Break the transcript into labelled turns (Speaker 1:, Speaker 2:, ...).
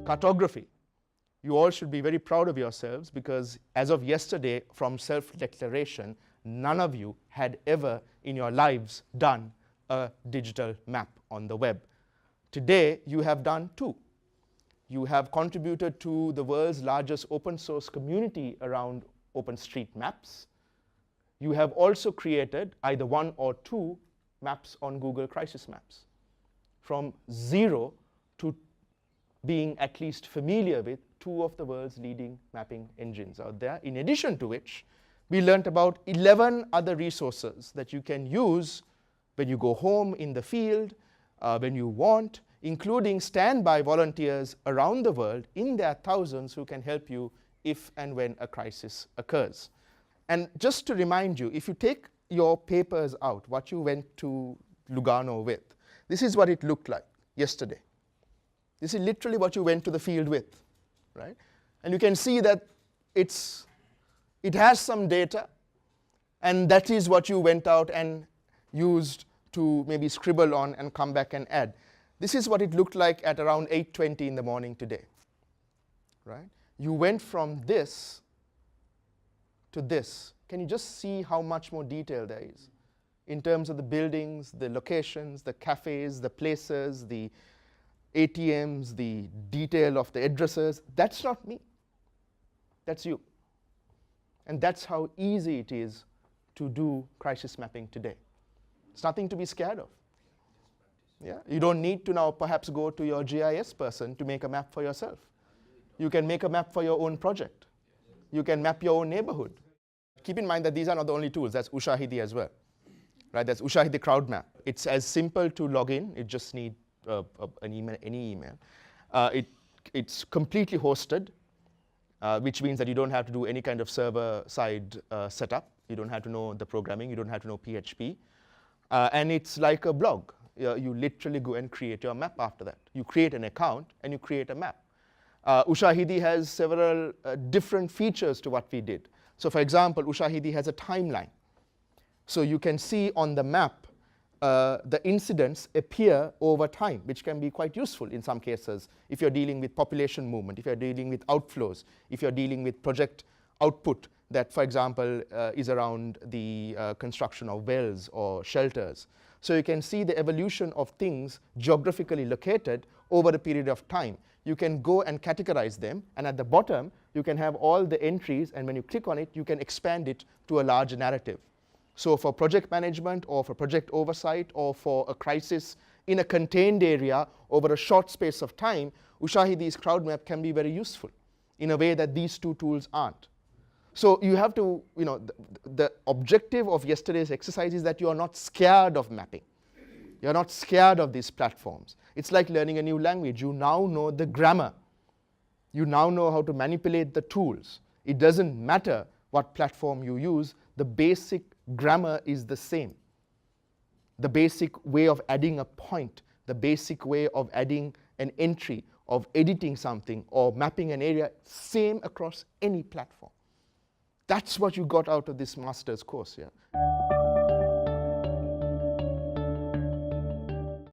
Speaker 1: Cartography. You all should be very proud of yourselves because as of yesterday, from self-declaration, none of you had ever in your lives done a digital map on the web. Today, you have done two. You have contributed to the world's largest open source community around OpenStreetMaps. You have also created either one or two maps on Google Crisis Maps. From zero to being at least familiar with two of the world's leading mapping engines out there, in addition to which we learned about 11 other resources that you can use when you go home in the field, when you want, including standby volunteers around the world in their thousands who can help you if and when a crisis occurs. And just to remind you, if you take your papers out, what you went to Lugano with, this is what it looked like yesterday. This is literally what you went to the field with, right? And you can see that it has some data, and that is what you went out and used to maybe scribble on and come back and add. This is what it looked like at around 8:20 in the morning today, right? You went from this to this. Can you just see how much more detail there is in terms of the buildings, the locations, the cafes, the places, the ATMs, the detail of the addresses? That's not me. That's you. And that's how easy it is to do crisis mapping today. It's nothing to be scared of. Yeah? You don't need to now perhaps go to your GIS person to make a map for yourself. You can make a map for your own project. You can map your own neighborhood. Keep in mind that these are not the only tools. That's Ushahidi as well. Right? That's Ushahidi Crowd Map. It's as simple to log in. It just needs an email, any email. It's completely hosted, which means that you don't have to do any kind of server-side setup. You don't have to know the programming. You don't have to know PHP. And it's like a blog. You literally go and create your map after that. You create an account, and you create a map. Ushahidi has several different features to what we did. So for example, Ushahidi has a timeline. So you can see on the map the incidents appear over time, which can be quite useful in some cases if you're dealing with population movement, if you're dealing with outflows, if you're dealing with project output that, for example, is around the construction of wells or shelters. So you can see the evolution of things geographically located over a period of time. You can go and categorize them, and at the bottom, you can have all the entries, and when you click on it, you can expand it to a larger narrative. So for project management, or for project oversight, or for a crisis in a contained area over a short space of time, Ushahidi's crowd map can be very useful in a way that these two tools aren't. So you have to, the objective of yesterday's exercise is that you are not scared of mapping. You're not scared of these platforms. It's like learning a new language. You now know the grammar. You now know how to manipulate the tools. It doesn't matter what platform you use. The basic grammar is the same. The basic way of adding a point, the basic way of adding an entry, of editing something, or mapping an area, same across any platform. That's what you got out of this master's course, yeah?